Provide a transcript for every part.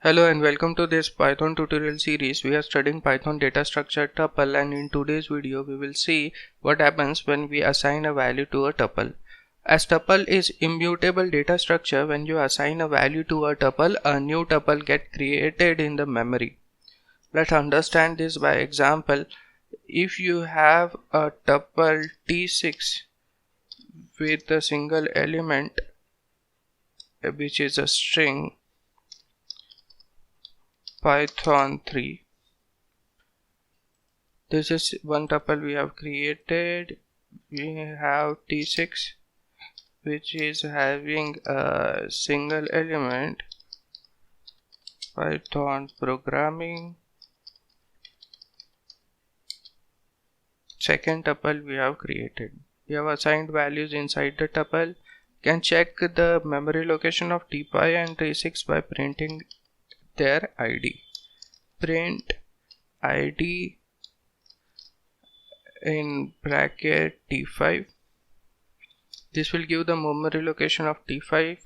Hello and welcome to this Python tutorial series. We are studying Python data structure tuple, and in today's video we will see what happens when we assign a value to a tuple. As tuple is immutable data structure, when you assign a value to a tuple, a new tuple gets created in the memory. Let's understand this by example. If you have a tuple T6 with a single element which is a string Python 3. This is one tuple we have created. We have T6 which is having a single element Python programming. Second tuple we have created. We have assigned values inside the tuple. Can check the memory location of T5 and T6 by printing their ID. Print ID in bracket T5. This will give the memory location of T5.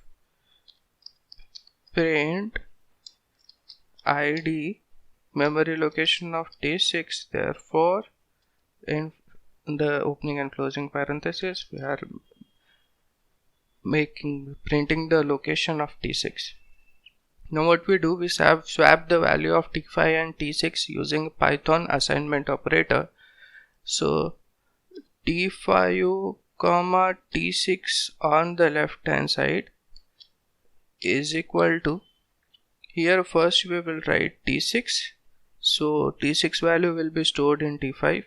Print ID memory location of T6. Therefore, in the opening and closing parenthesis, we are printing the location of T6. Now what we do, we swap the value of T5 and T6 using Python assignment operator. So T5 comma T6 on the left hand side is equal to, here first we will write T6, so T6 value will be stored in T5,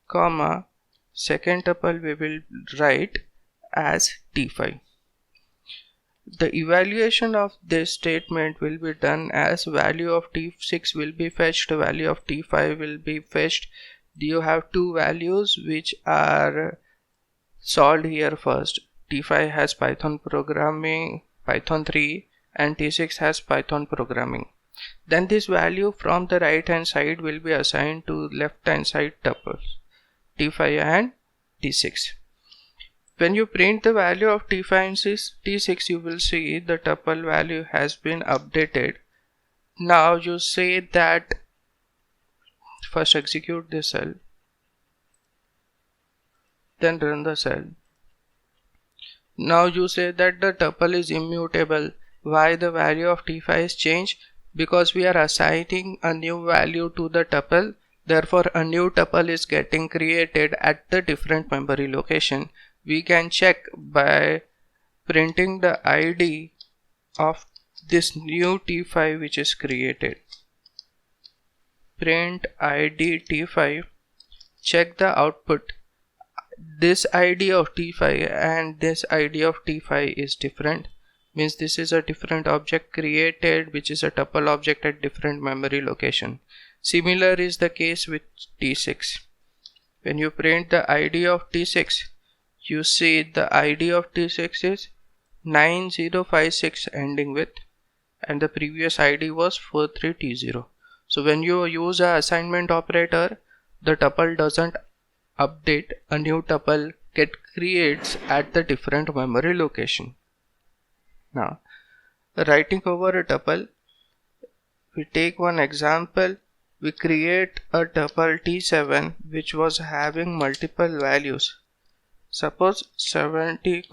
comma second tuple we will write as T5. The evaluation of this statement will be done as value of T6 will be fetched, value of T5 will be fetched. You have two values which are solved here first. T5 has Python programming, Python 3, and T6 has Python programming. Then this value from the right hand side will be assigned to left hand side tuples T5 and T6. When you print the value of T5 and T6, you will see the tuple value has been updated. Now you say that, first execute this cell, then run the cell. Now you say that the tuple is immutable. Why the value of T5 is changed? Because we are assigning a new value to the tuple. Therefore, a new tuple is getting created at the different memory location. We can check by printing the ID of this new T5 which is created. Print ID T5, check the output. This ID of T5 and this ID of T5 is different, means this is a different object created which is a tuple object at different memory location. Similar is the case with T6. When you print the ID of T6, you see the ID of T6 is 9056 ending with, and the previous ID was 43T0. So when you use a assignment operator, the tuple doesn't update, a new tuple creates at the different memory location. Now, writing over a tuple, we take one example. We create a tuple T7 which was having multiple values. Suppose 70,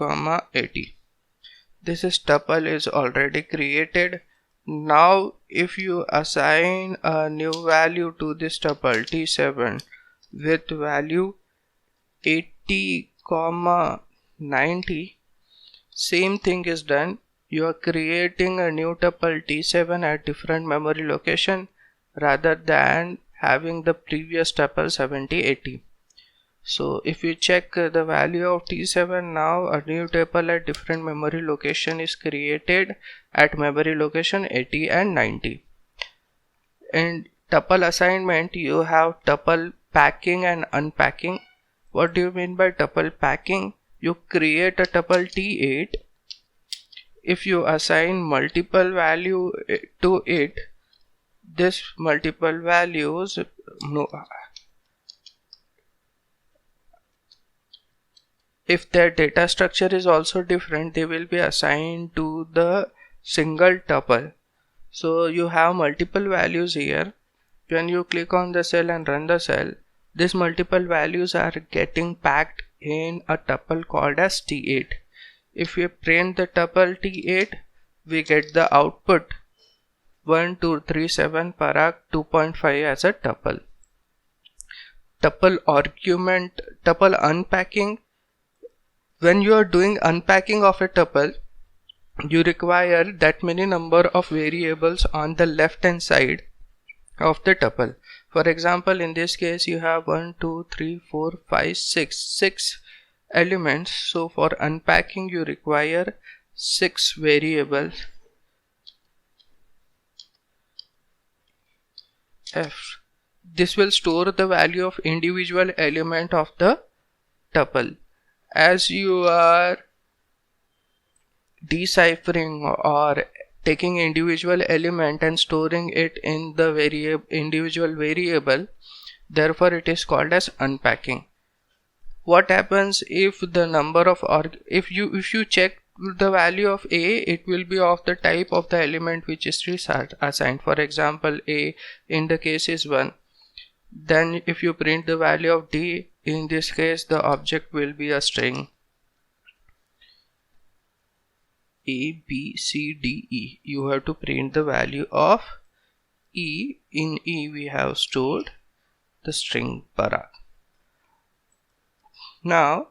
80. This tuple is already created. Now if you assign a new value to this tuple T7 with value 80, 90, same thing is done. You are creating a new tuple T7 at different memory location rather than having the previous tuple 70, 80. So if you check the value of T7, now a new tuple at different memory location is created at memory location 80 and 90. In tuple assignment, you have tuple packing and unpacking. What do you mean by tuple packing? You create a tuple T8. If you assign multiple value to it, this multiple values, if their data structure is also different, they will be assigned to the single tuple. So you have multiple values here. When you click on the cell and run the cell, these multiple values are getting packed in a tuple called as T8. If we print the tuple T8, we get the output 1237 Parag 2.5 as a tuple. Tuple argument, tuple unpacking. When you are doing unpacking of a tuple, you require that many number of variables on the left hand side of the tuple. For example, in this case you have 1 2 3 4 5 6 elements. So for unpacking you require 6 variables. F. This will store the value of individual element of the tuple. As you are deciphering or taking individual element and storing it in the individual variable, therefore it is called as unpacking. What happens if the number of if you check the value of A, it will be of the type of the element which is assigned. For example, A in the case is 1. Then if you print the value of D, in this case the object will be a string A, B, C, D, E. You have to print the value of E. In E we have stored the string Parag. Now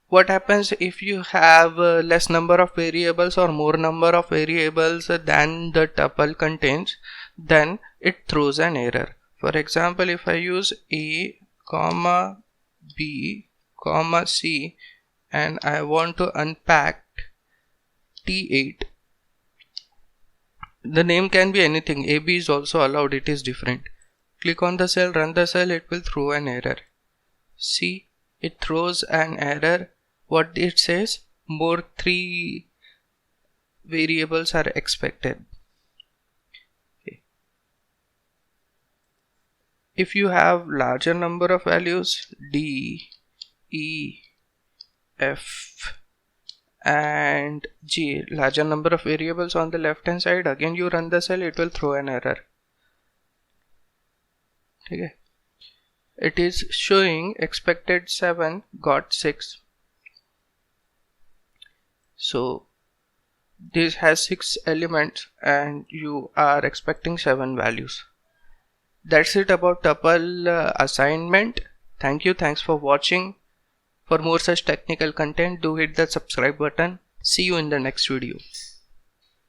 what happens if you have less number of variables or more number of variables than the tuple contains? Then it throws an error. For example, if I use A, comma B, comma C and I want to unpack T8, the name can be anything. AB is also allowed, it is different. Click on the cell, run the cell, it will throw an error. See, it throws an error. What it says? More 3 variables are expected. Okay. If you have larger number of values, D, E, F and G, larger number of variables on the left hand side, again you run the cell, it will throw an error. Okay. It is showing expected 7, got 6. So this has 6 elements and you are expecting 7 values. That's it about tuple assignment. Thanks for watching. For more such technical content, do hit the subscribe button. See you in the next video.